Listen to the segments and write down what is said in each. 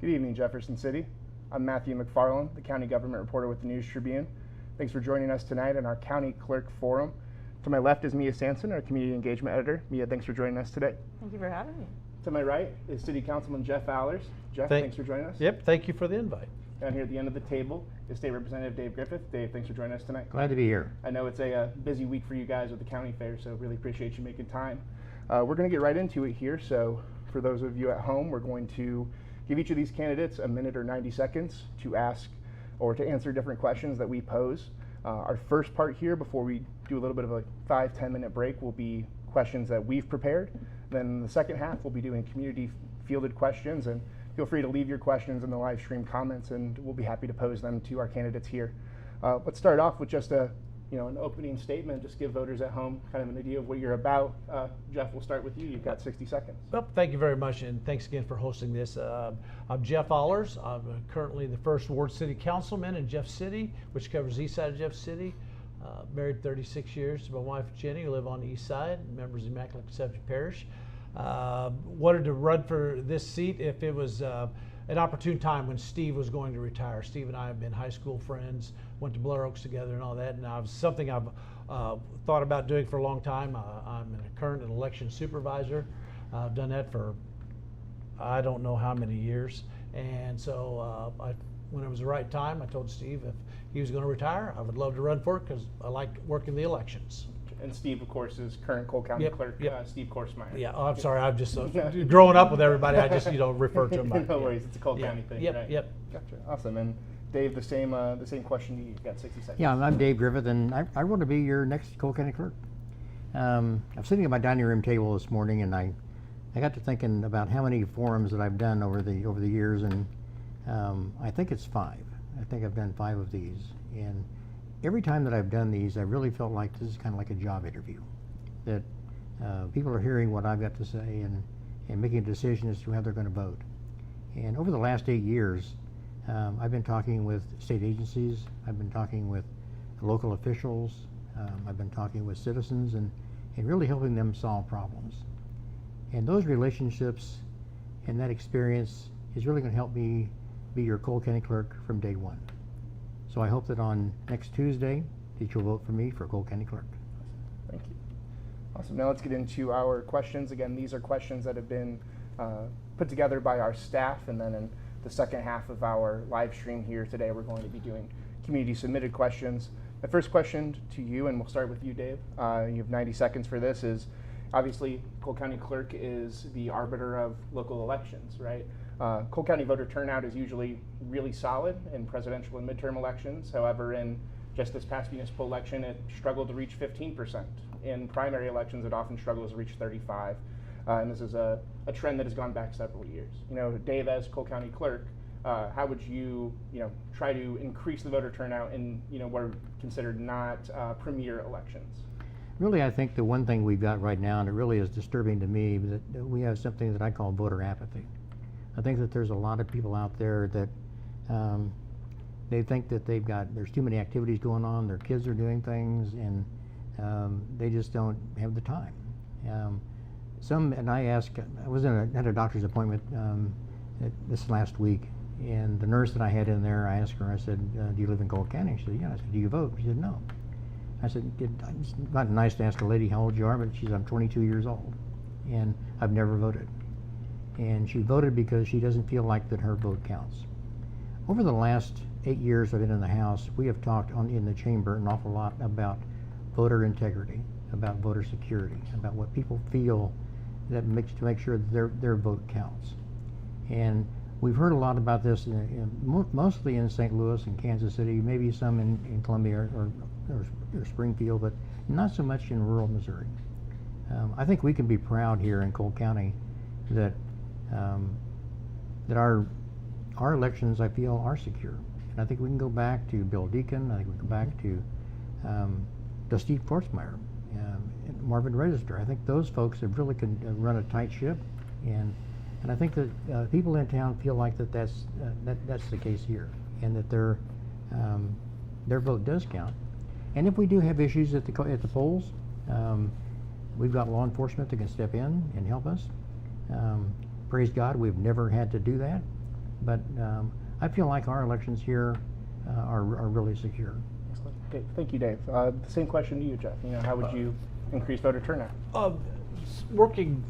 Good evening, Jefferson City. I'm Matthew McFarland, the County Government Reporter with the News Tribune. Thanks for joining us tonight in our County Clerk Forum. To my left is Mia Sanson, our Community Engagement Editor. Mia, thanks for joining us today. Thank you for having me. To my right is City Councilman Jeff Allers. Jeff, thanks for joining us. Yep, thank you for the invite. Down here at the end of the table is State Representative Dave Griffith. Dave, thanks for joining us tonight. Glad to be here. I know it's a busy week for you guys with the county fair, so really appreciate you making time. We're going to get right into it here. So for those of you at home, we're going to give each of these candidates a minute or 90 seconds to ask or to answer different questions that we pose. Our first part here, before we do a little bit of a 5-10 minute break, will be questions that we've prepared. Then the second half, we'll be doing community fielded questions, and feel free to leave your questions in the live stream comments, and we'll be happy to pose them to our candidates here. Let's start off with just an opening statement, just give voters at home kind of an idea of what you're about. Jeff, we'll start with you. You've got 60 seconds. Well, thank you very much, and thanks again for hosting this. I'm Jeff Allers. I'm currently the first Ward City Councilman in Jeff City, which covers the east side of Jeff City. Married 36 years to my wife Jenny, who live on the east side, members of Immaculate Conception Parish. Wanted to run for this seat if it was an opportune time when Steve was going to retire. Steve and I have been high school friends, went to Blair Oaks together and all that, and it's something I've thought about doing for a long time. I'm a current election supervisor. I've done that for I don't know how many years, and so when it was the right time, I told Steve if he was going to retire, I would love to run for it because I like working the elections. And Steve, of course, is current Cole County Clerk, Steve Korsmeyer. Yeah, I'm sorry, I've just growing up with everybody, I just refer to him by. No worries, it's a Cole County thing, right? Yep. Gotcha, awesome. And Dave, the same question to you. You've got 60 seconds. Yeah, I'm Dave Griffith, and I want to be your next Cole County Clerk. I'm sitting at my dining room table this morning, and I got to thinking about how many forums that I've done over the years, and I think it's 5. I think I've done 5 of these, and every time that I've done these, I really felt like this is kind of like a job interview, that people are hearing what I've got to say and making a decision as to how they're going to vote. And over the last 8 years, I've been talking with state agencies, I've been talking with local officials, I've been talking with citizens and really helping them solve problems. And those relationships and that experience is really going to help me be your Cole County Clerk from day one. So I hope that on next Tuesday that you'll vote for me for Cole County Clerk. Thank you. Awesome. Now let's get into our questions. Again, these are questions that have been put together by our staff, and then in the second half of our live stream here today, we're going to be doing community submitted questions. The first question to you, and we'll start with you, Dave. You have 90 seconds for this. Is obviously Cole County Clerk is the arbiter of local elections, right? Cole County voter turnout is usually really solid in presidential and midterm elections. However, in just this past municipal election, it struggled to reach 15%. In primary elections, it often struggles to reach 35%. And this is a trend that has gone back several years. Dave, as Cole County Clerk, how would you, try to increase the voter turnout in, what are considered not premier elections? Really, I think the one thing we've got right now, and it really is disturbing to me, that we have something that I call voter apathy. I think that there's a lot of people out there that they think that there's too many activities going on, their kids are doing things, and they just don't have the time. And I was at a doctor's appointment this last week, and the nurse that I had in there, I asked her, I said, do you live in Cole County? She said, yeah. I said, do you vote? She said, no. I said, it's not nice to ask a lady how old you are, but she said, I'm 22 years old, and I've never voted. And she voted because she doesn't feel like that her vote counts. Over the last 8 years I've been in the House, we have talked in the chamber an awful lot about voter integrity, about voter security, about what people feel that makes to make sure that their vote counts. And we've heard a lot about this mostly in St. Louis and Kansas City, maybe some in Columbia or Springfield, but not so much in rural Missouri. I think we can be proud here in Cole County that our elections, I feel, are secure. And I think we can go back to Bill Deacon. I think we can go back to Steve Korsmeyer, and Marvin Register. I think those folks have really run a tight ship, and I think that people in town feel like that's the case here, and that their vote does count. And if we do have issues at the polls, we've got law enforcement that can step in and help us. Praise God, we've never had to do that, But I feel like our elections here are really secure. Excellent. Okay, thank you, Dave. The same question to you, Jeff. How would you increase voter turnout? Working,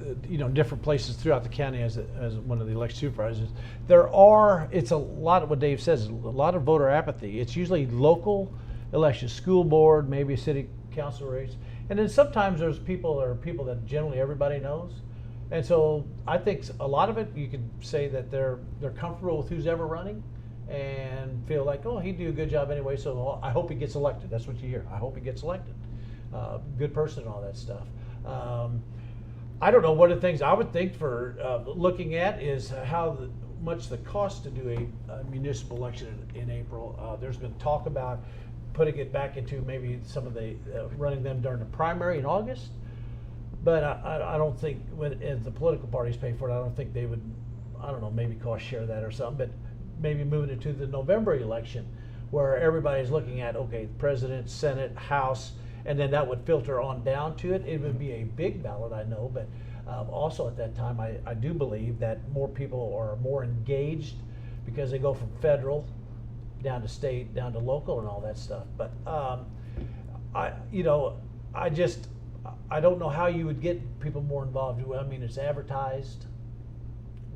different places throughout the county as one of the election supervisors, it's a lot of what Dave says, a lot of voter apathy. It's usually local elections, school board, maybe a city council race, and then sometimes there's people that generally everybody knows, and so I think a lot of it you could say that they're comfortable with who's ever running, and feel like, oh, he'd do a good job anyway, so I hope he gets elected. That's what you hear. I hope he gets elected. Good person and all that stuff. I don't know. One of the things I would think for looking at is how much the cost to do a municipal election in April. There's been talk about putting it back into maybe some of the running them during the primary in August, but I don't think as the political parties pay for it, I don't think they would. I don't know, maybe cost share that or something, but maybe moving it to the November election where everybody's looking at, okay, president, Senate, House, and then that would filter on down to it. It would be a big ballot, I know, but also at that time, I do believe that more people are more engaged because they go from federal down to state, down to local, and all that stuff. But I don't know how you would get people more involved. I mean, it's advertised.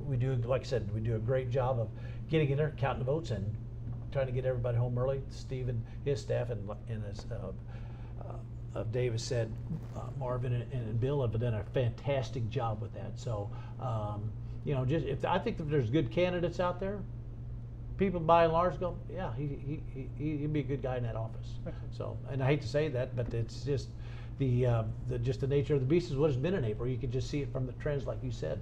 We do, like I said, we do a great job of getting in there, counting the votes, and trying to get everybody home early. Steve and his staff and his. Davis said, Marvin and Bill have done a fantastic job with that. So, I think if there's good candidates out there, people by and large go, yeah, he'd be a good guy in that office. So, and I hate to say that, but it's just the nature of the beast is what has been in April. You can just see it from the trends, like you said,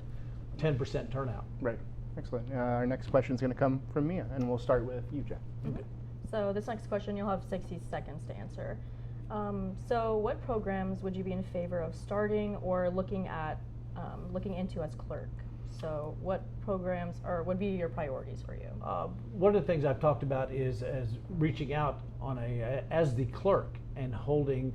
10% turnout. Right. Excellent. Our next question is going to come from Mia, and we'll start with you, Jeff. Okay. So this next question, you'll have 60 seconds to answer. So what programs would you be in favor of starting or looking into as clerk? So what programs would be your priorities for you? One of the things I've talked about is as reaching out as the clerk and holding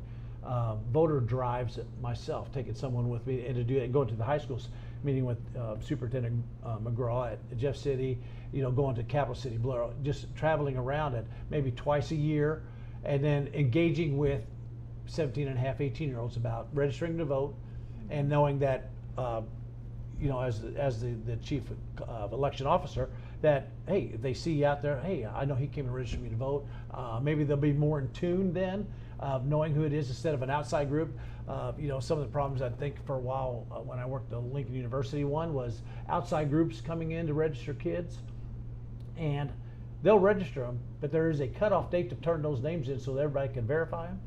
voter drives myself, taking someone with me and to do it, going to the high schools, meeting with Superintendent McGraw at Jeff City, going to Capital City, Blair, just traveling around it maybe twice a year, and then engaging with 17 and a half, 18-year-olds about registering to vote, and knowing that, as the chief election officer, that, hey, if they see you out there, hey, I know he came and registered me to vote, maybe they'll be more in tune then, knowing who it is instead of an outside group. Some of the problems I think for a while when I worked at Lincoln University, one was outside groups coming in to register kids, and they'll register them, but there is a cutoff date to turn those names in so that everybody can verify them.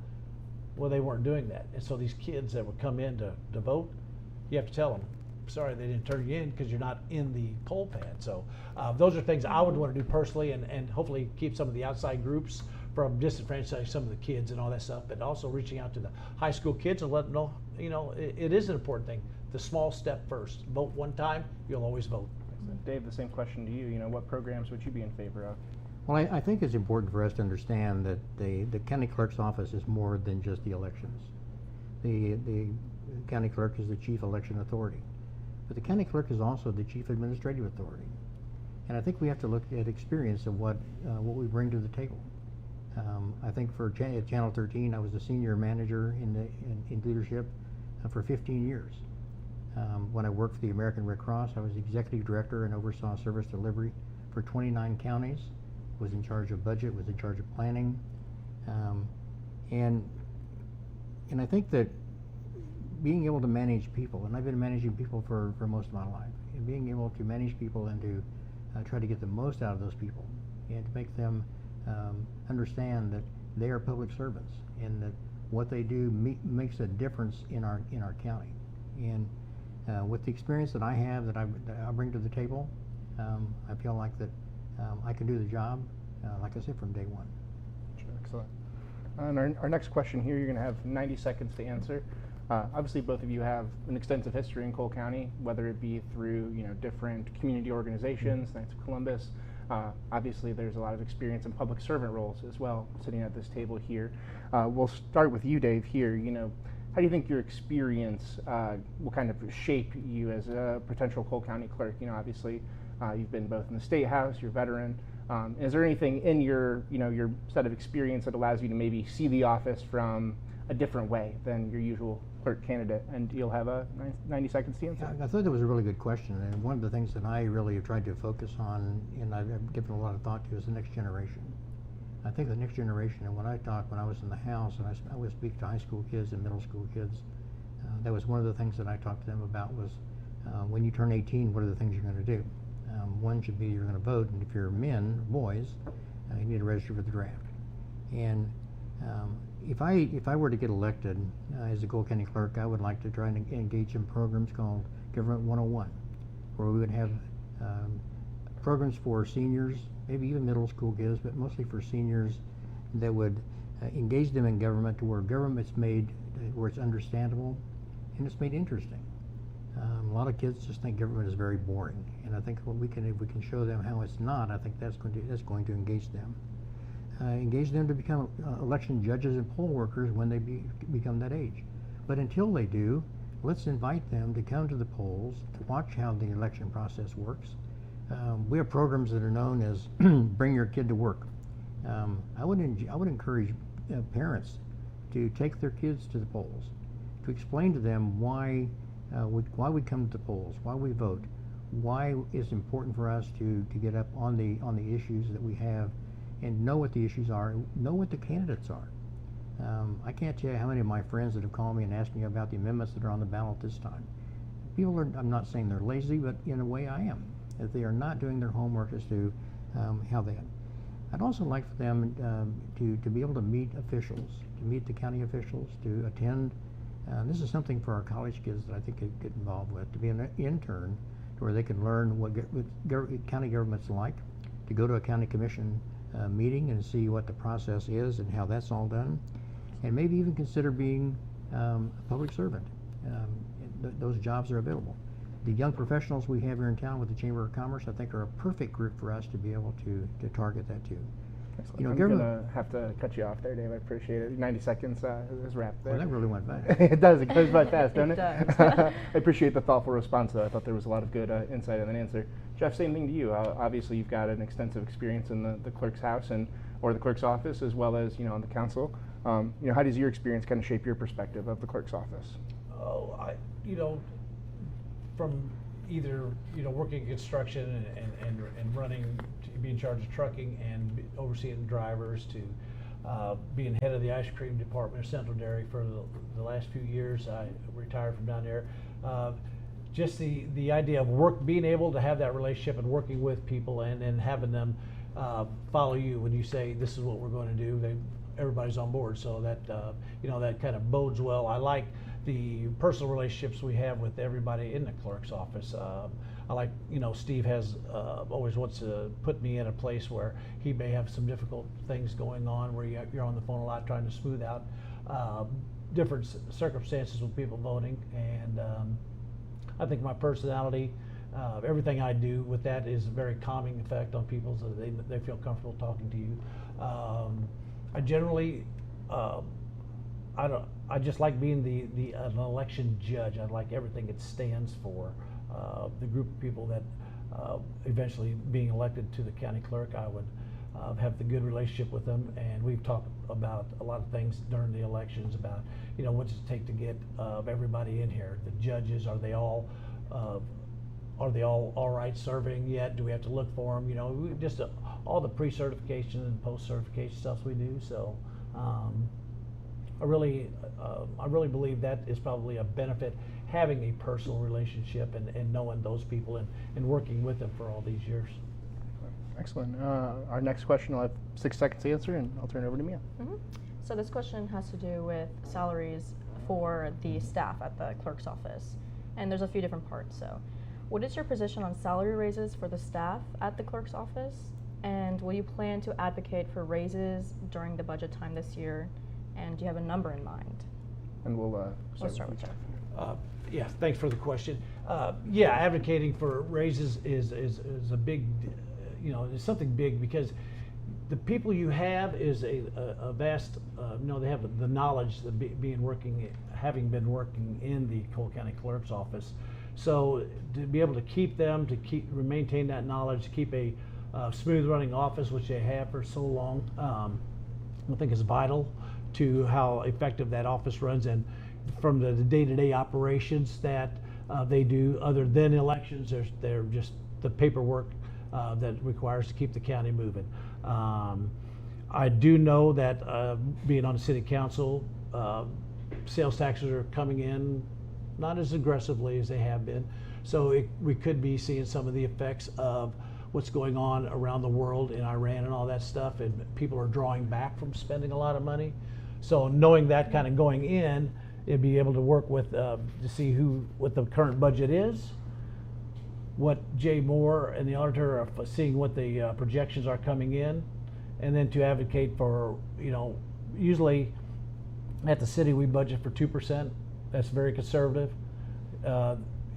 Well, they weren't doing that. And so these kids that would come in to vote, you have to tell them, sorry, they didn't turn you in because you're not in the poll pad. So those are things I would want to do personally, and hopefully keep some of the outside groups from disenfranchising some of the kids and all that stuff, but also reaching out to the high school kids and let them know, it is an important thing. The small step first. Vote one time, you'll always vote. Dave, the same question to you. What programs would you be in favor of? Well, I think it's important for us to understand that the county clerk's office is more than just the elections. The county clerk is the chief election authority, but the county clerk is also the chief administrative authority. And I think we have to look at experience of what we bring to the table. I think for Channel 13, I was the senior manager in leadership for 15 years. When I worked for the American Red Cross, I was executive director and oversaw service delivery for 29 counties, was in charge of budget, was in charge of planning. And I think that being able to manage people, and I've been managing people for most of my life, and being able to manage people and to try to get the most out of those people and to make them understand that they are public servants and that what they do makes a difference in our county. And with the experience that I have, that I bring to the table, I feel like that I can do the job, like I said, from day one. Sure, excellent. And our next question here, you're going to have 90 seconds to answer. Obviously, both of you have an extensive history in Cole County, whether it be through different community organizations, Knights of Columbus. Obviously, there's a lot of experience in public servant roles as well, sitting at this table here. We'll start with you, Dave. Here, how do you think your experience will kind of shape you as a potential Cole County clerk? Obviously, You've been both in the State House, you're a veteran. Is there anything in your, your set of experience that allows you to maybe see the office from a different way than your usual clerk candidate? And you'll have a 90 seconds to answer. I thought that was a really good question, and one of the things that I really have tried to focus on, and I've given a lot of thought to, is the next generation. I think the next generation, and when I was in the House, and I would speak to high school kids and middle school kids, that was one of the things that I talked to them about was, when you turn 18, what are the things you're going to do? One should be you're going to vote, and if you're men, boys, you need to register for the draft. And if I were to get elected as a Cole County Clerk, I would like to try and engage in programs called Government 101, where we would have programs for seniors, maybe even middle school kids, but mostly for seniors, that would engage them in government to where government's made, where it's understandable and it's made interesting. A lot of kids just think government is very boring, and I think if we can show them how it's not, I think that's going to engage them. Engage them to become election judges and poll workers when they become that age. But until they do, let's invite them to come to the polls, to watch how the election process works. We have programs that are known as Bring Your Kid to Work. I would encourage parents to take their kids to the polls, to explain to them why we come to the polls, why we vote, why it's important for us to get up on the issues that we have, and know what the issues are, know what the candidates are. I can't tell you how many of my friends that have called me and asked me about the amendments that are on the ballot this time. People are, I'm not saying they're lazy, but in a way I am. If they are not doing their homework as to how they. I'd also like for them to be able to meet officials, to meet the county officials, to attend. This is something for our college kids that I think could get involved with, to be an intern to where they can learn what county government's like, to go to a county commission meeting and see what the process is and how that's all done, and maybe even consider being a public servant. Those jobs are available. The young professionals we have here in town with the Chamber of Commerce, I think, are a perfect group for us to be able to target that too. Excellent. I'm going to have to cut you off there, Dave. I appreciate it. 90 seconds is wrapped there. Well, that really went fast. It does. It goes by fast, doesn't it? It does. I appreciate the thoughtful response, though. I thought there was a lot of good insight in that answer. Jeff, same thing to you. Obviously, you've got an extensive experience in the clerk's house or the clerk's office, as well as on the council. How does your experience kind of shape your perspective of the clerk's office? Oh, from either working in construction and running, to be in charge of trucking and overseeing drivers, to being head of the ice cream department of Central Dairy for the last few years. I retired from down there. Just the idea of being able to have that relationship and working with people and then having them follow you when you say this is what we're going to do. Everybody's on board, so that that kind of bodes well. I like the personal relationships we have with everybody in the clerk's office. I like, Steve has always wants to put me in a place where he may have some difficult things going on, where you're on the phone a lot trying to smooth out different circumstances with people voting. And I think my personality, everything I do with that is a very calming effect on people, so they feel comfortable talking to you. I generally, I just like being an election judge. I like everything it stands for. The group of people that eventually being elected to the county clerk, I would have the good relationship with them, and we've talked about a lot of things during the elections about what's it take to get everybody in here. The judges, are they all all right serving yet? Do we have to look for them? Just all the pre-certification and post-certification stuff we do. So I really believe that is probably a benefit, having a personal relationship and knowing those people and working with them for all these years. Excellent. Our next question, I'll have 6 seconds to answer, and I'll turn it over to Mia. Mm-hmm. So this question has to do with salaries for the staff at the clerk's office, and there's a few different parts. So what is your position on salary raises for the staff at the clerk's office, and will you plan to advocate for raises during the budget time this year, and do you have a number in mind? And we'll start with Jeff. Yeah, thanks for the question. Yeah, advocating for raises is a big, is something big, because the people you have is a vast, they have the knowledge, having been working in the Cole County Clerk's office, So to be able to keep them, maintain that knowledge, to keep a smooth running office, which they have for so long, I think is vital to how effective that office runs, and from the day-to-day operations that they do, other than elections, they're just the paperwork that requires to keep the county moving. I do know that being on the city council, sales taxes are coming in not as aggressively as they have been. So we could be seeing some of the effects of what's going on around the world in Iran and all that stuff, and people are drawing back from spending a lot of money. So knowing that kind of going in, it'd be able to work with to see what the current budget is, what Jay Moore and the auditor are seeing, what the projections are coming in, and then to advocate for, usually at the city we budget for 2%. That's very conservative.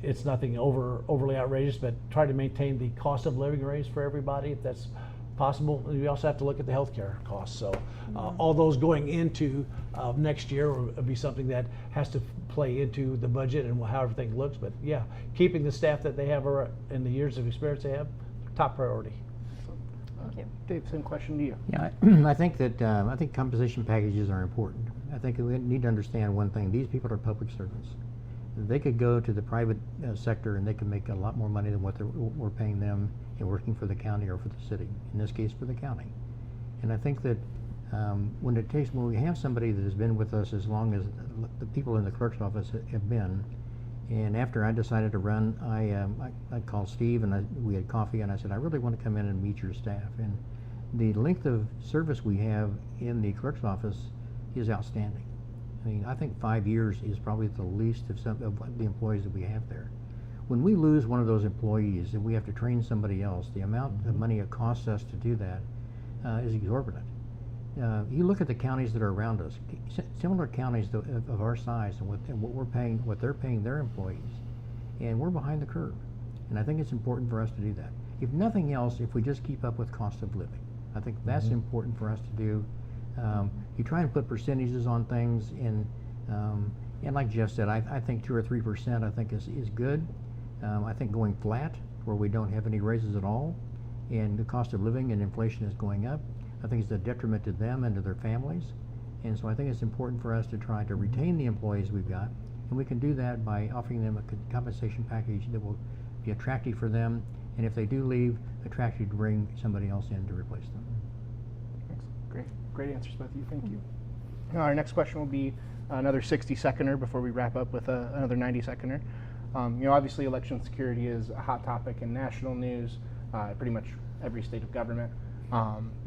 It's nothing overly outrageous, but try to maintain the cost of living raise for everybody if that's possible. And we also have to look at the healthcare costs. So all those going into next year will be something that has to play into the budget and how everything looks. But yeah, keeping the staff that they have in the years of experience they have, top priority. Thank you. Dave, same question to you. Yeah, I think that I think compensation packages are important. I think we need to understand one thing: these people are public servants. They could go to the private sector and they can make a lot more money than what we're paying them in working for the county or for the city. In this case, for the county. And I think that when we have somebody that has been with us as long as the people in the clerk's office have been, and after I decided to run, I called Steve and we had coffee, and I said, I really want to come in and meet your staff. And the length of service we have in the clerk's office is outstanding. I mean, I think 5 years is probably the least of the employees that we have there. When we lose one of those employees and we have to train somebody else, the amount of money it costs us to do that is exorbitant. You look at the counties that are around us, similar counties of our size, and what they're paying their employees, and we're behind the curve. And I think it's important for us to do that. If nothing else, if we just keep up with cost of living, I think that's important for us to do. You try and put percentages on things, and like Jeff said, I think 2 or 3% I think is good. I think going flat, where we don't have any raises at all, and the cost of living and inflation is going up, I think it's a detriment to them and to their families. And so I think it's important for us to try to retain the employees we've got, and we can do that by offering them a compensation package that will be attractive for them, and if they do leave, attractive to bring somebody else in to replace them. Excellent. Great answers, both of you. Thank you. Our next question will be another 60-seconder before we wrap up with another 90-seconder. Obviously, election security is a hot topic in national news, pretty much every state of government,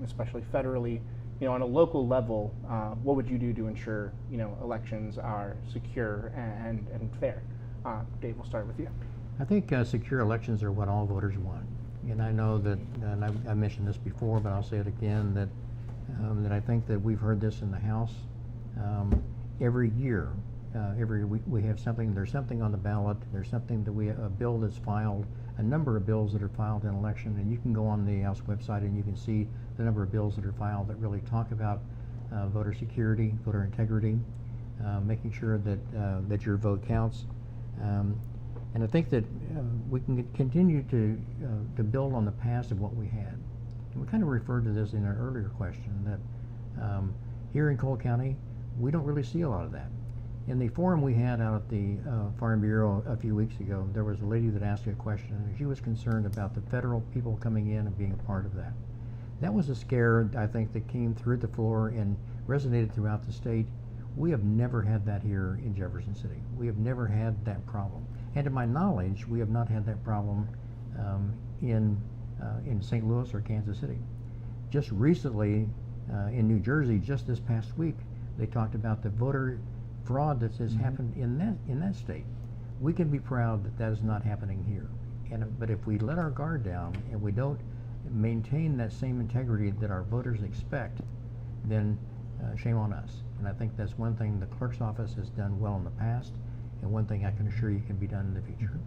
especially federally. On a local level, what would you do to ensure elections are secure and fair? Dave, we'll start with you. I think secure elections are what all voters want, and I know that, and I mentioned this before, but I'll say it again, that I think that we've heard this in the House every year. Every week we have something. There's something on the ballot. There's something that a bill that's filed. A number of bills that are filed in election, and you can go on the House website and you can see the number of bills that are filed that really talk about voter security, voter integrity, making sure that your vote counts. And I think that we can continue to build on the past of what we had. And we kind of referred to this in an earlier question that here in Cole County, we don't really see a lot of that. In the forum we had out at the Farm Bureau a few weeks ago, there was a lady that asked a question, and she was concerned about the federal people coming in and being a part of that. That was a scare, I think, that came through the floor and resonated throughout the state. We have never had that here in Jefferson City. We have never had that problem. And to my knowledge, we have not had that problem in St. Louis or Kansas City. Just recently in New Jersey, just this past week, they talked about the voter fraud that has happened in that state. We can be proud that that is not happening here. But if we let our guard down and we don't maintain that same integrity that our voters expect, then shame on us. And I think that's one thing the clerk's office has done well in the past, and one thing I can assure you can be done in the future.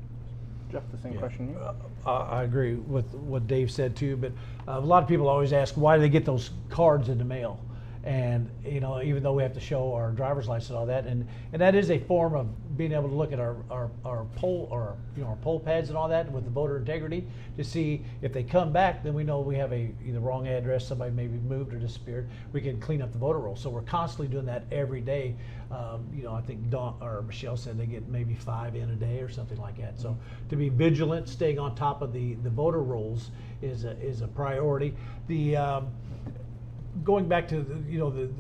Jeff, the same question to you? I agree with what Dave said too, but a lot of people always ask, why do they get those cards in the mail? And even though we have to show our driver's license and all that, and that is a form of being able to look at our poll, or our poll pads and all that with the voter integrity, to see if they come back, then we know we have either wrong address, somebody maybe moved or disappeared. We can clean up the voter roll. So we're constantly doing that every day. I think Dawn or Michelle said they get maybe 5 in a day or something like that. So to be vigilant, staying on top of the voter rolls is a priority. Going back to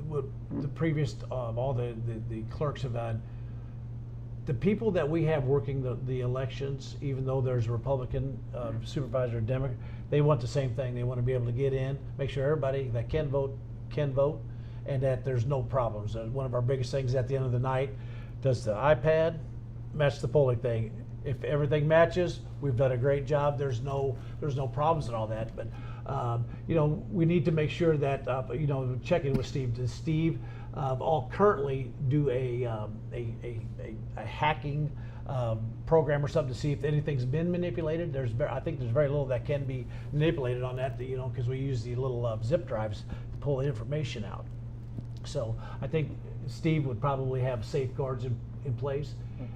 what the previous all the clerks have had, the people that we have working the elections, even though there's a Republican supervisor, Democrat, they want the same thing. They want to be able to get in, make sure everybody that can vote, and that there's no problems. One of our biggest things at the end of the night, does the iPad match the polling thing? If everything matches, we've done a great job. There's no problems and all that. But we need to make sure that checking with Steve. Does Steve all currently do a hacking program or something to see if anything's been manipulated? I think there's very little that can be manipulated on that. Because we use the little zip drives to pull the information out. So I think Steve would probably have safeguards in place.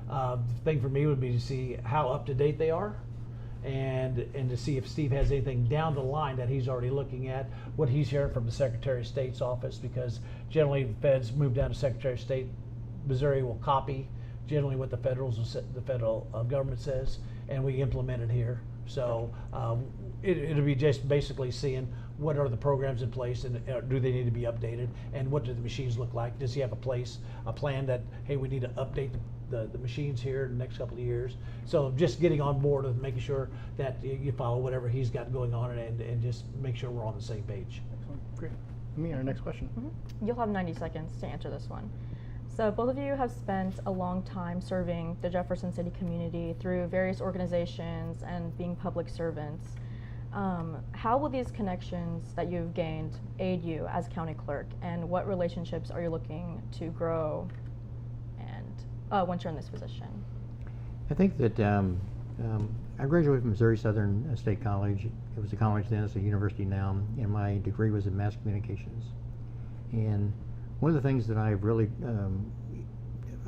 The thing for me would be to see how up to date they are, and to see if Steve has anything down the line that he's already looking at, what he's hearing from the Secretary of State's office, because generally feds move down to Secretary of State. Missouri will copy generally what the federal government says, and we implement it here. So it'll be just basically seeing what are the programs in place, and do they need to be updated, and what do the machines look like? Does he have a plan that, hey, we need to update the machines here in the next couple of years? So just getting on board and making sure that you follow whatever he's got going on, and just make sure we're on the same page. Excellent. Great. Our next question. You'll have 90 seconds to answer this one. So both of you have spent a long time serving the Jefferson City community through various organizations and being public servants. How will these connections that you've gained aid you as county clerk, and what relationships are you looking to grow and once you're in this position? I think that I graduated from Missouri Southern State College. It was a college then, it's a university now, and my degree was in mass communications. And one of the things that I've really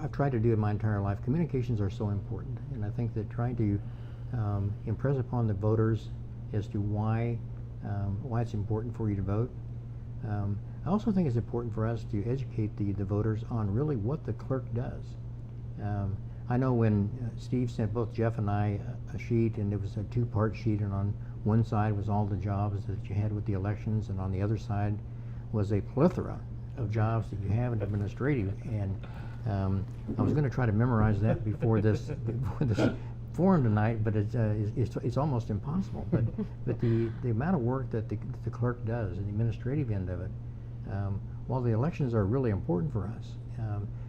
I've tried to do in my entire life, communications are so important, and I think that trying to impress upon the voters as to why it's important for you to vote. I also think it's important for us to educate the voters on really what the clerk does. I know when Steve sent both Jeff and I a sheet, and it was a 2-part sheet, and on one side was all the jobs that you had with the elections, and on the other side was a plethora of jobs that you have in administrative. And I was going to try to memorize that before this forum tonight, but it's almost impossible. But the amount of work that the clerk does, and the administrative end of it, while the elections are really important for us,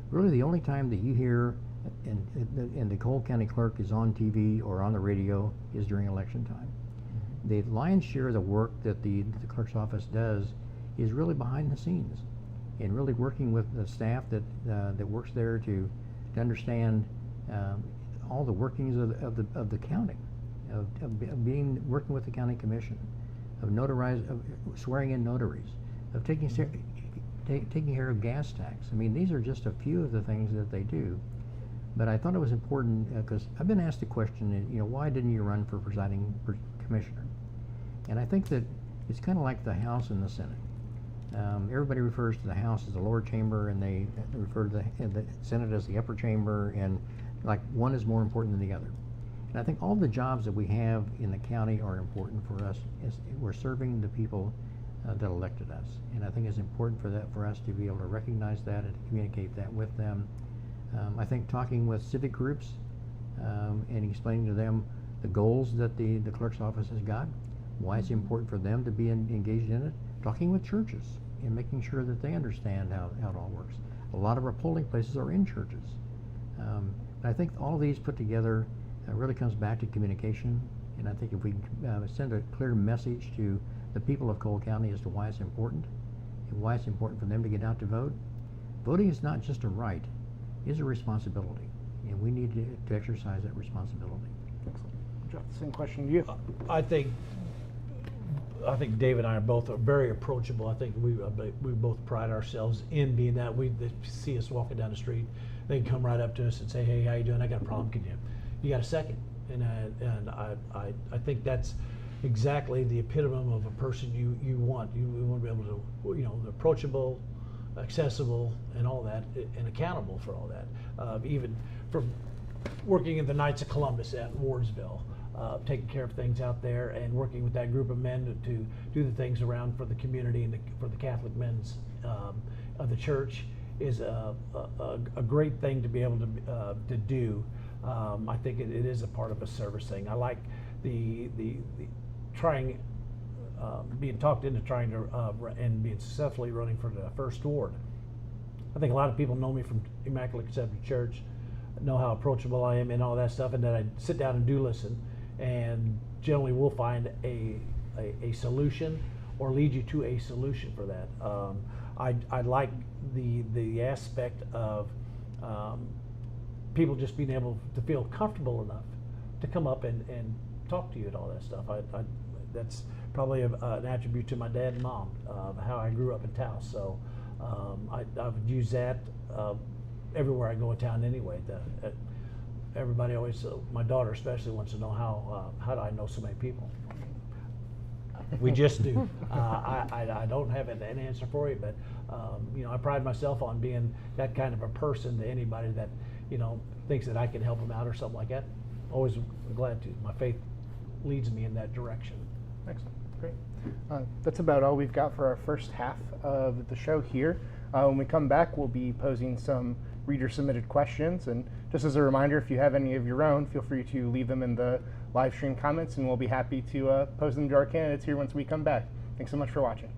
really the only time that you hear and the Cole County clerk is on TV or on the radio is during election time. The lion's share of the work that the clerk's office does is really behind the scenes, and really working with the staff that works there to understand all the workings of the county, of working with the county commission, of swearing in notaries, of taking care of gas tax. I mean, these are just a few of the things that they do. But I thought it was important because I've been asked the question, why didn't you run for presiding commissioner? And I think that it's kind of like the House and the Senate. Everybody refers to the House as the lower chamber, and they refer to the Senate as the upper chamber, and like one is more important than the other. And I think all the jobs that we have in the county are important for us as we're serving the people that elected us. And I think it's important for us to be able to recognize that and to communicate that with them. I think talking with civic groups and explaining to them the goals that the clerk's office has got, why it's important for them to be engaged in it, talking with churches and making sure that they understand how it all works. A lot of our polling places are in churches. I think all of these put together really comes back to communication, and I think if we send a clear message to the people of Cole County as to why it's important and why it's important for them to get out to vote. Voting is not just a right, it's a responsibility, and we need to exercise that responsibility. Excellent. Jeff, the same question to you. I think I think Dave and I are both very approachable. I think we both pride ourselves in being that. They see us walking down the street, they can come right up to us and say, "Hey, how you doing? I got a problem. You got a second?" And I think that's exactly the epitome of a person you want. You want to be able to, approachable, accessible, and all that, and accountable for all that. Even from working in the Knights of Columbus at Wardsville, taking care of things out there and working with that group of men to do the things around for the community and for the Catholic men's of the church is a great thing to be able to do. I think it is a part of a service thing. I like the trying, being talked into trying to and being successfully running for the first ward. I think a lot of people know me from Immaculate Conception Church, know how approachable I am and all that stuff, and that I sit down and do listen, and generally we'll find a solution or lead you to a solution for that. I like the aspect of people just being able to feel comfortable enough to come up and talk to you and all that stuff. That's probably an attribute to my dad and mom, how I grew up in Taos. So I would use that everywhere I go in town anyway. Everybody always, my daughter especially, wants to know how do I know so many people? We just do. I don't have an answer for you, but I pride myself on being that kind of a person to anybody that thinks that I can help them out or something like that. Always glad to. My faith leads me in that direction. Excellent. Great. That's about all we've got for our first half of the show here. When we come back, we'll be posing some reader-submitted questions. And just as a reminder, if you have any of your own, feel free to leave them in the live stream comments, and we'll be happy to pose them to our candidates here once we come back. Thanks so much for watching.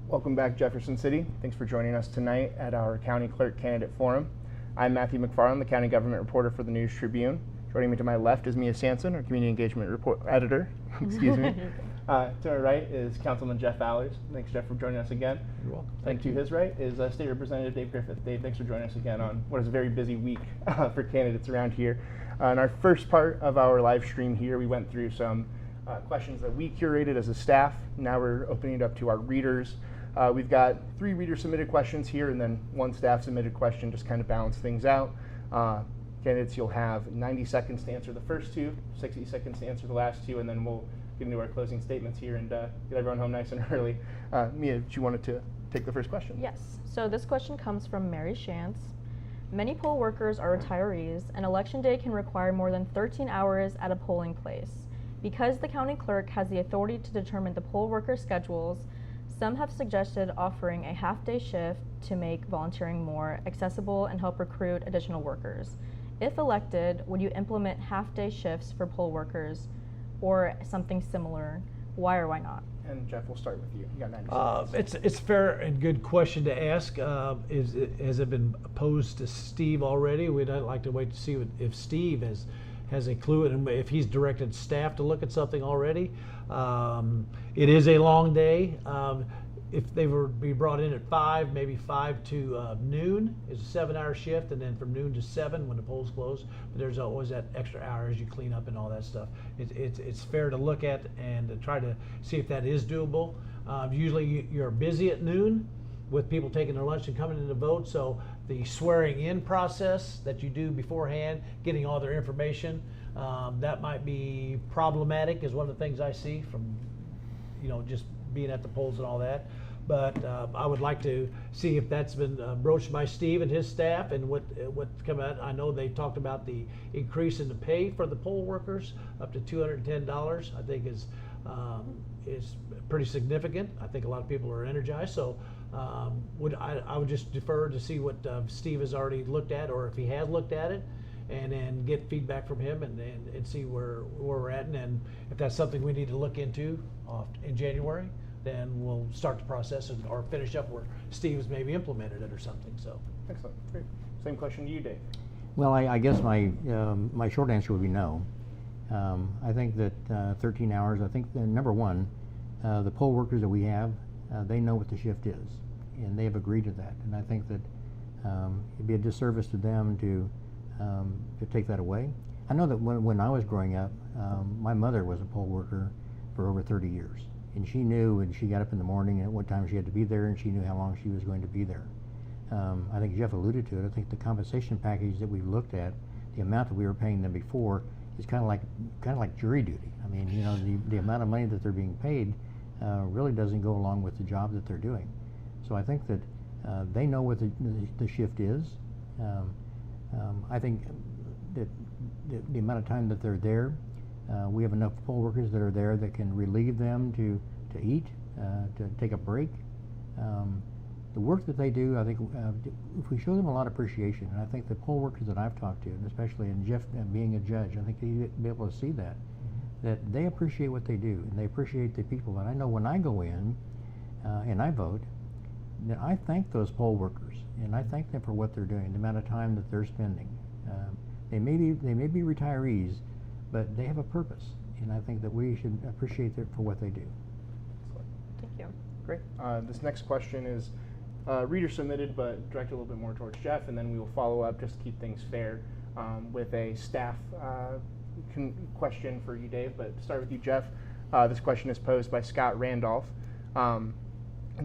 Welcome back, Jefferson City. Thanks for joining us tonight at our County Clerk Candidate Forum. I'm Matthew McFarland, the County Government Reporter for the News Tribune. Joining me to my left is Mia Sanson, our Community Engagement Report Editor. Excuse me. To my right is Councilman Jeff Allers. Thanks, Jeff, for joining us again. You're welcome. And to his right is State Representative Dave Griffith. Dave, thanks for joining us again on what is a very busy week for candidates around here. In our first part of our live stream here, we went through some questions that we curated as a staff. Now we're opening it up to our readers. We've got 3 reader-submitted questions here and then 1 staff-submitted question, just kind of balance things out. Candidates, you'll have 90 seconds to answer the first 2, 60 seconds to answer the last 2, and then we'll get into our closing statements here and get everyone home nice and early. Mia, you wanted to take the first question? Yes. So this question comes from Mary Shantz. Many poll workers are retirees, and election day can require more than 13 hours at a polling place. Because the county clerk has the authority to determine the poll worker schedules, some have suggested offering a half-day shift to make volunteering more accessible and help recruit additional workers. If elected, would you implement half-day shifts for poll workers or something similar? Why or why not? And Jeff, we'll start with you. You got 90 seconds. It's fair and good question to ask. Has it been posed to Steve already? We'd like to wait to see if Steve has a clue and if he's directed staff to look at something already. It is a long day. If they were to be brought in at 5, maybe 5 to noon is a 7-hour shift, and then from noon to 7 when the polls close. But there's always that extra hour as you clean up and all that stuff. It's fair to look at and to try to see if that is doable. Usually you're busy at noon with people taking their lunch and coming in to vote, so the swearing in process that you do beforehand, getting all their information, that might be problematic is one of the things I see from, just being at the polls and all that. But I would like to see if that's been broached by Steve and his staff and what's come out. I know they talked about the increase in the pay for the poll workers up to $210. I think is pretty significant. I think a lot of people are energized. So I would just defer to see what Steve has already looked at, or if he has looked at it, and then get feedback from him and see where we're at. And if that's something we need to look into in January, then we'll start the process or finish up where Steve's maybe implemented it or something. So Excellent. Great. Same question to you, Dave. Well, I guess my short answer would be no. I think that 13 hours, I think number one, the poll workers that we have, they know what the shift is, and they have agreed to that. And I think that it'd be a disservice to them to take that away. I know that when I was growing up, my mother was a poll worker for over 30 years. And she knew when she got up in the morning at what time she had to be there, and she knew how long she was going to be there. I think Jeff alluded to it. I think the compensation package that we looked at, the amount that we were paying them before, is kind of like jury duty. I mean, the amount of money that they're being paid really doesn't go along with the job that they're doing. So I think that they know what the shift is. I think that the amount of time that they're there, we have enough poll workers that are there that can relieve them to eat, to take a break. The work that they do, I think if we show them a lot of appreciation, and I think the poll workers that I've talked to, and especially in Jeff being a judge, I think you'd be able to see that they appreciate what they do, and they appreciate the people. And I know when I go in and I vote, that I thank those poll workers, and I thank them for what they're doing, the amount of time that they're spending. They may be retirees, but they have a purpose, and I think that we should appreciate them for what they do. Thank you. Great. This next question is reader submitted, but directed a little bit more towards Jeff, and then we will follow up just to keep things fair with a staff question for you, Dave. But to start with you, Jeff, this question is posed by Scott Randolph.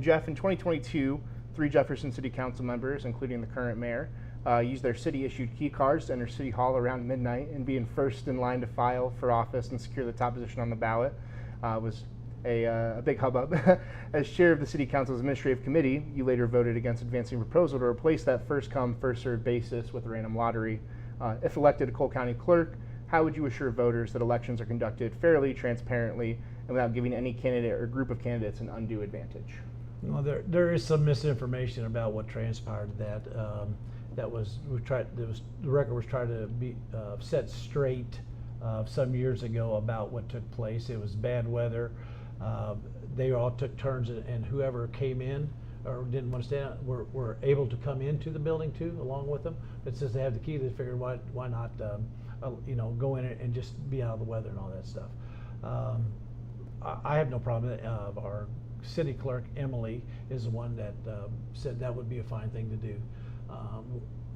Jeff, in 2022, 3 Jefferson City Council members, including the current mayor, used their city-issued key cards to enter City Hall around midnight, and being first in line to file for office and secure the top position on the ballot was a big hubbub. As chair of the City Council's Administrative Committee, you later voted against advancing a proposal to replace that first-come, first-served basis with a random lottery. If elected to Cole County Clerk, how would you assure voters that elections are conducted fairly, transparently, and without giving any candidate or group of candidates an undue advantage? Well, there is some misinformation about what transpired. The record was tried to be set straight some years ago about what took place. It was bad weather. they all took turns, and whoever came in or didn't want to stay out were able to come into the building too, along with them. But since they have the key, they figured why not, you know, go in and just be out of the weather and all that stuff. I have no problem. Our city clerk, Emily, is the one that said that would be a fine thing to do.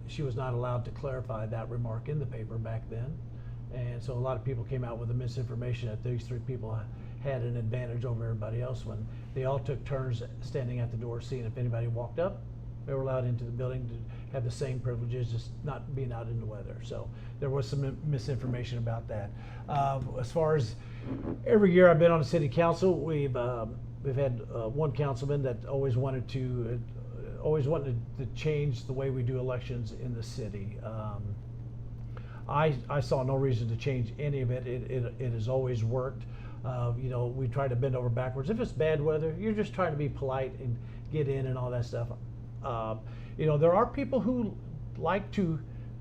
She was not allowed to clarify that remark in the paper back then. And so a lot of people came out with the misinformation that these three people had an advantage over everybody else when they all took turns standing at the door, seeing if anybody walked up. They were allowed into the building to have the same privileges, just not being out in the weather. So there was some misinformation about that. As far as every year I've been on the city council, we've had one councilman that always wanted to change the way we do elections in the city. I saw no reason to change any of it. It has always worked. You know, we try to bend over backwards. If it's bad weather, you're just trying to be polite and get in and all that stuff. You know, there are people who like to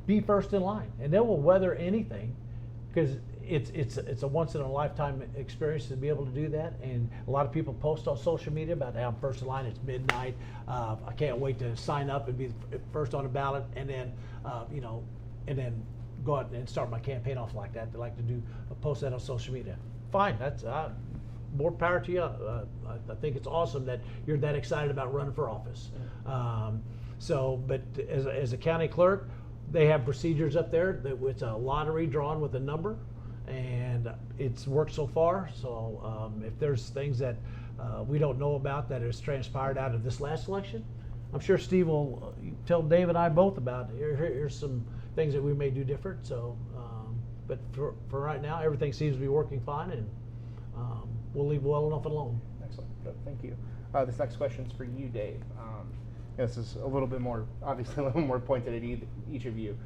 be first in line, and they will weather anything because it's a once in a lifetime experience to be able to do that. And a lot of people post on social media about how I'm first in line. It's midnight. I can't wait to sign up and be first on the ballot, and then you know, and then go out and start my campaign off like that. They like to post that on social media. Fine, that's more power to you. I think it's awesome that you're that excited about running for office. But as a county clerk, they have procedures up there that it's a lottery drawn with a number, and it's worked so far. So if there's things that we don't know about that has transpired out of this last election, I'm sure Steve will tell Dave and I both about here's some things that we may do different. So, but for right now, everything seems to be working fine, and we'll leave well enough alone. Excellent. Good. Thank you. This next question is for you, Dave. This is a little bit more, obviously, a little more pointed at each of you.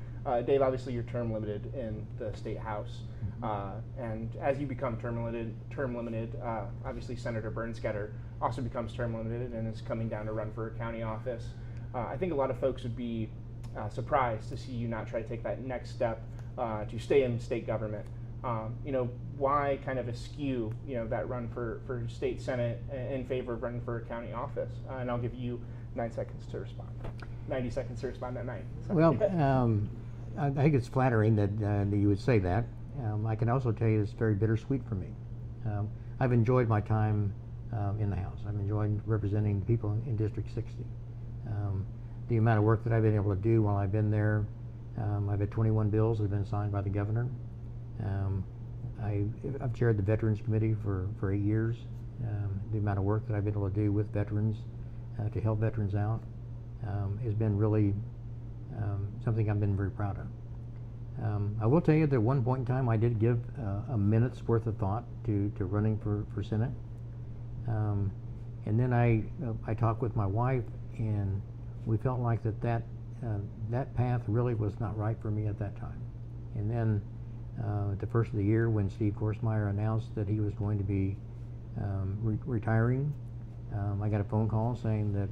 Dave, obviously, you're term limited in the state house, and as you become term limited, obviously, Senator Bernskoetter also becomes term limited and is coming down to run for a county office. I think a lot of folks would be surprised to see you not try to take that next step to stay in state government. You know, why kind of eschew, you know, that run for state senate in favor of running for a county office? And I'll give you 9 seconds to respond. 90 seconds to respond at 9. So. Well, I think it's flattering that you would say that. I can also tell you it's very bittersweet for me. I've enjoyed my time in the House. I've enjoyed representing the people in District 60. The amount of work that I've been able to do while I've been there, I've had 21 bills that have been signed by the governor. I've chaired the Veterans Committee for 8 years. The amount of work that I've been able to do with veterans to help veterans out has been really something I've been very proud of. I will tell you that at one point in time I did give a minute's worth of thought to running for Senate. And then I talked with my wife, and we felt like that path really was not right for me at that time. And then at the first of the year, when Steve Korsmeyer announced that he was going to be retiring, I got a phone call saying that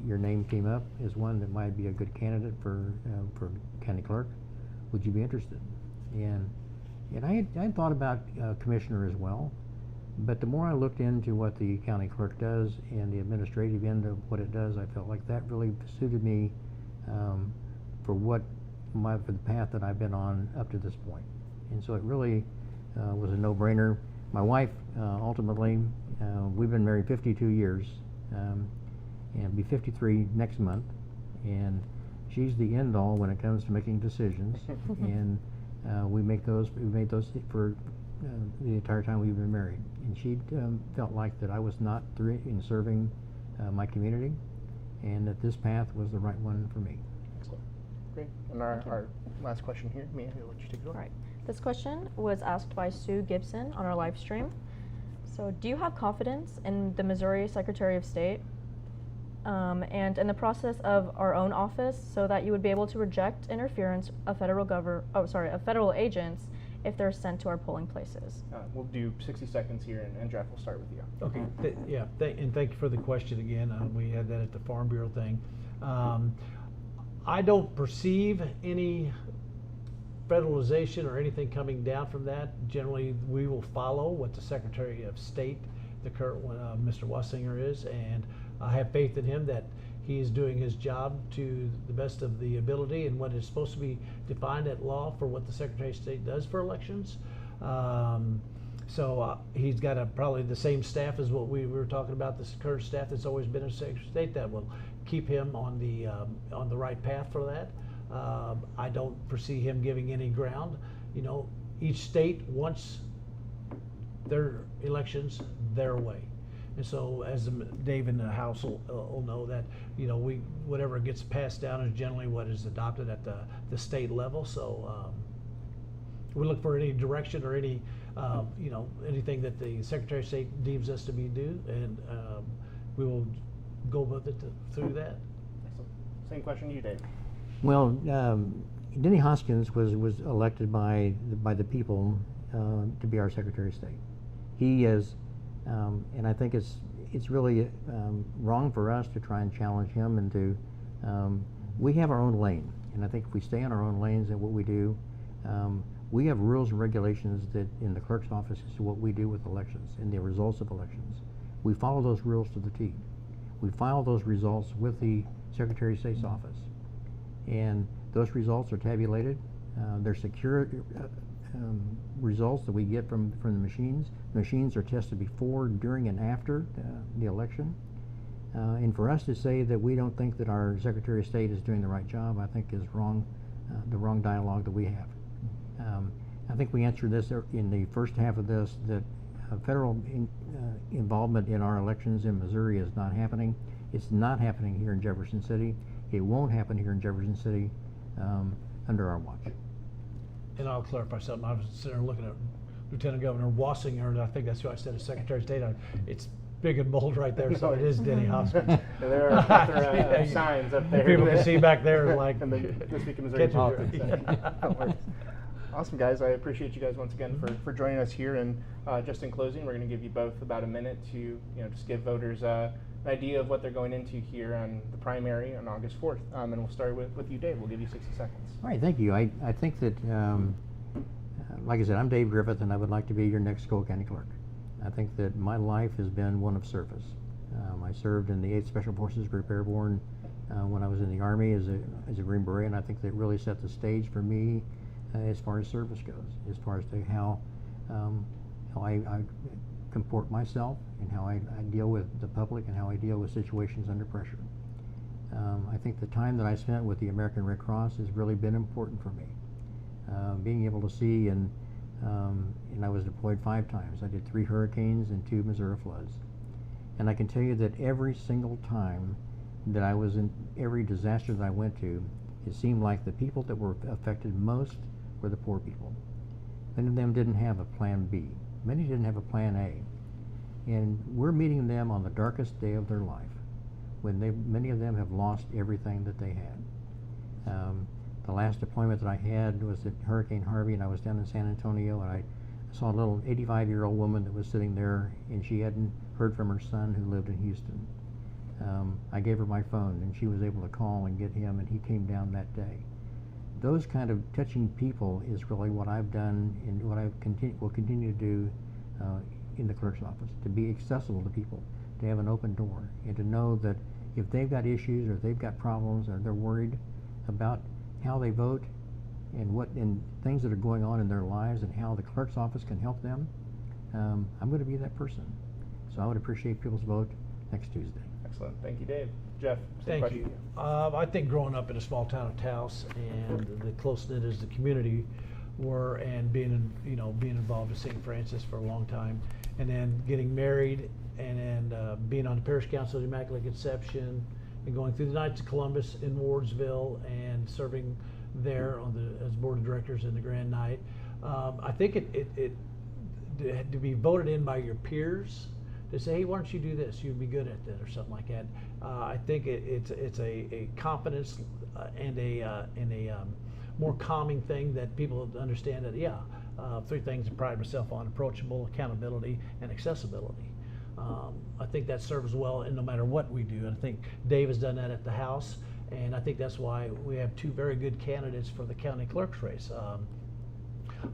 your name came up as one that might be a good candidate for county clerk. Would you be interested? And I had thought about commissioner as well, but the more I looked into what the county clerk does and the administrative end of what it does, I felt like that really suited me for the path that I've been on up to this point. And so it really was a no-brainer. My wife, ultimately, we've been married 52 years, and be 53 next month, and she's the end-all when it comes to making decisions. And we made those for the entire time we've been married. And she felt like that I was not through in serving my community, and that this path was the right one for me. Excellent. Great. And our last question here, Mia, I'll let you take it over. All right. This question was asked by Sue Gibson on our live stream. So, do you have confidence in the Missouri Secretary of State and in the process of our own office, so that you would be able to reject interference of federal agents if they're sent to our polling places? We'll do 60 seconds here, and Jeff, we'll start with you. Okay. And thank you for the question again. We had that at the Farm Bureau thing. I don't perceive any federalization or anything coming down from that. Generally, we will follow what the Secretary of State the current one, Mr. Wassinger is, and I have faith in him that he is doing his job to the best of the ability and what is supposed to be defined at law for what the Secretary of State does for elections. So he's got probably the same staff as what we were talking about, this current staff that's always been a Secretary of State that will keep him on the right path for that. I don't foresee him giving any ground. You know, each state wants their elections their way. And so, as Dave in the House will know that, you know, whatever gets passed down is generally what is adopted at the state level. So we look for any direction or any, you know, anything that the Secretary of State deems us to be due, and we will go with it through that. Excellent. Same question to you, Dave. Well, Denny Hoskins was elected by the people to be our Secretary of State. He is, and I think it's really wrong for us to try and challenge him and to. We have our own lane, and I think if we stay in our own lanes and what we do, we have rules and regulations that in the clerk's office as to what we do with elections and the results of elections. We follow those rules to the T. We file those results with the Secretary of State's office, and those results are tabulated. They're secure results that we get from the machines. The machines are tested before, during, and after the election. And for us to say that we don't think that our Secretary of State is doing the right job, I think is wrong, the wrong dialogue that we have. I think we answered this in the first half of this, that federal involvement in our elections in Missouri is not happening. It's not happening here in Jefferson City. It won't happen here in Jefferson City under our watch. And I'll clarify something. I was sitting there looking at Lieutenant Governor Wassinger, and I think that's who I said as Secretary of State. It's big and bold right there, so it is Denny Hoskins. There are signs up there. People can see back there, like. And This Week in Missouri Politics. Yeah. Awesome, guys. I appreciate you guys once again for joining us here. And just in closing, we're going to give you both about a minute to just give voters an idea of what they're going into here on the primary on August 4th. And we'll start with you, Dave. We'll give you 60 seconds. All right, thank you. I think that, like I said, I'm Dave Griffith, and I would like to be your next Cole County Clerk. I think that my life has been one of service. I served in the 8th Special Forces Group Airborne when I was in the Army as a Green Beret, and I think that really set the stage for me as far as service goes, as far as to how I comport myself and how I deal with the public and how I deal with situations under pressure. I think the time that I spent with the American Red Cross has really been important for me. Being able to see, and I was deployed 5 times. I did 3 hurricanes and 2 Missouri floods. And I can tell you that every single time that I was in every disaster that I went to, it seemed like the people that were affected most were the poor people. Many of them didn't have a plan B. Many didn't have a plan A. And we're meeting them on the darkest day of their life, when many of them have lost everything that they had. The last deployment that I had was at Hurricane Harvey, and I was down in San Antonio, and I saw a little 85-year-old woman that was sitting there, and she hadn't heard from her son who lived in Houston. I gave her my phone, and she was able to call and get him, and he came down that day. Those kind of touching people is really what I've done and what I will continue to do in the clerk's office, to be accessible to people, to have an open door, and to know that if they've got issues or they've got problems or they're worried about how they vote and things that are going on in their lives and how the clerk's office can help them, I'm going to be that person. So I would appreciate people's vote next Tuesday. Excellent. Thank you, Dave. Jeff, same Thank question you. to you. I think growing up in a small town of Taos and the close-knit as the community were, and being involved with St. Francis for a long time, and then getting married, and then being on the Parish Council of the Immaculate Conception, and going through the Knights of Columbus in Wardsville, and serving there as board of directors in the Grand Knight. I think it to be voted in by your peers, to say, hey, why don't you do this? You'd be good at that, or something like that. I think it's a confidence and a more calming thing that people understand that 3 things I pride myself on: approachable, accountability, and accessibility. I think that serves well in no matter what we do. And I think Dave has done that at the House, and I think that's why we have 2 very good candidates for the county clerk's race.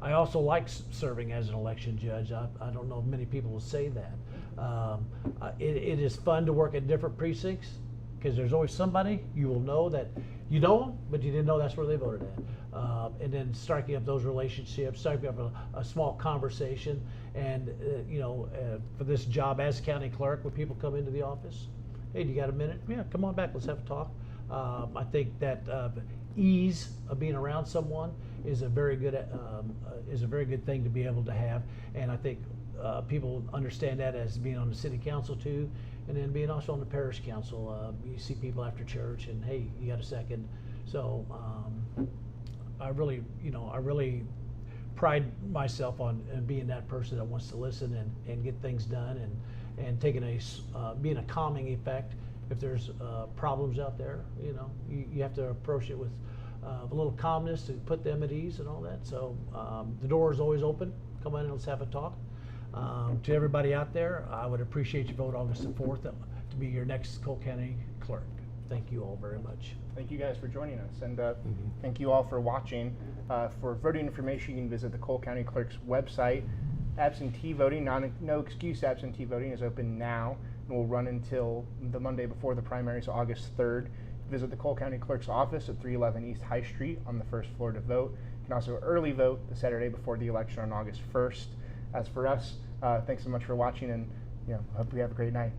I also like serving as an election judge. I don't know if many people will say that. It is fun to work at different precincts because there's always somebody you will know that you know them, but you didn't know that's where they voted at. And then striking up those relationships, striking up a small conversation, and for this job as county clerk, when people come into the office, hey, do you got a minute? Yeah, come on back, let's have a talk. I think that ease of being around someone is a very good thing to be able to have, and I think people understand that as being on the city council too, and then being also on the parish council. You see people after church, and hey, you got a second? So I really pride myself on being that person that wants to listen and get things done, and taking being a calming effect. If there's problems out there, you have to approach it with a little calmness to put them at ease and all that. So the door is always open. Come on and let's have a talk. To everybody out there, I would appreciate your vote August the 4th to be your next Cole County clerk. Thank you all very much. Thank you guys for joining us, and thank you all for watching. For voting information, you can visit the Cole County Clerk's website. Absentee voting, no excuse absentee voting, is open now and will run until the Monday before the primary, so August 3rd. Visit the Cole County Clerk's office at 311 East High Street on the first floor to vote. You can also early vote the Saturday before the election on August 1st. As for us, thanks so much for watching, and hope you have a great night.